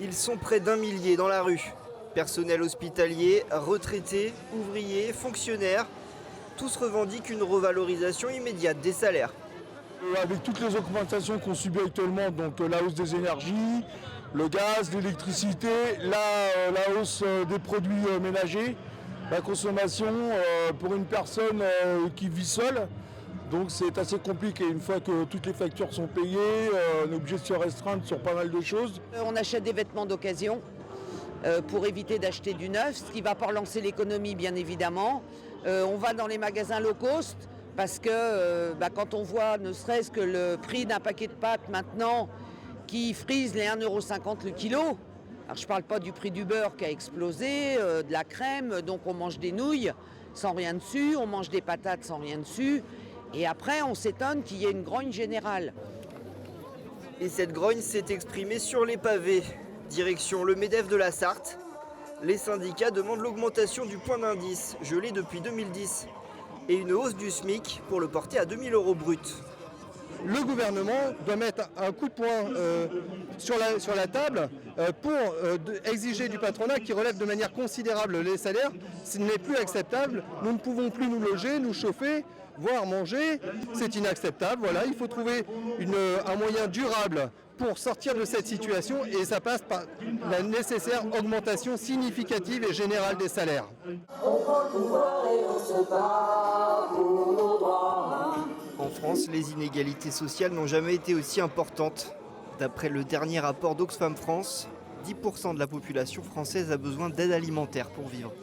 Ils sont près d'1 millier dans la rue. Personnel hospitalier, retraités, ouvriers, fonctionnaires, tous revendiquent une revalorisation immédiate des salaires. Avec toutes les augmentations qu'on subit actuellement, donc la hausse des énergies, le gaz, l'électricité, la hausse des produits ménagers, la consommation pour une personne qui vit seule. Donc c'est assez compliqué. Une fois que toutes les factures sont payées, on est obligé de se restreindre sur pas mal de choses. On achète des vêtements d'occasion pour éviter d'acheter du neuf, ce qui ne va pas relancer l'économie bien évidemment. On va dans les magasins low cost parce que quand on voit ne serait-ce que le prix d'un paquet de pâtes maintenant qui frise les 1,50 € le kilo. Alors je ne parle pas du prix du beurre qui a explosé, de la crème, donc on mange des nouilles sans rien dessus, on mange des patates sans rien dessus. Et après, on s'étonne qu'il y ait une grogne générale. Et cette grogne s'est exprimée sur les pavés. Direction le MEDEF de la Sarthe. Les syndicats demandent l'augmentation du point d'indice, gelé depuis 2010, et une hausse du SMIC pour le porter à 2 000 € brut. Le gouvernement doit mettre un coup de poing sur la table pour exiger du patronat qui relève de manière considérable les salaires. Ce n'est plus acceptable. Nous ne pouvons plus nous loger, nous chauffer, voire manger. C'est inacceptable. Voilà, il faut trouver un moyen durable pour sortir de cette situation et ça passe par la nécessaire augmentation significative et générale des salaires. On prend le pouvoir et on se bat pour nos droits. En France, les inégalités sociales n'ont jamais été aussi importantes. D'après le dernier rapport d'Oxfam France, 10% de la population française a besoin d'aide alimentaire pour vivre.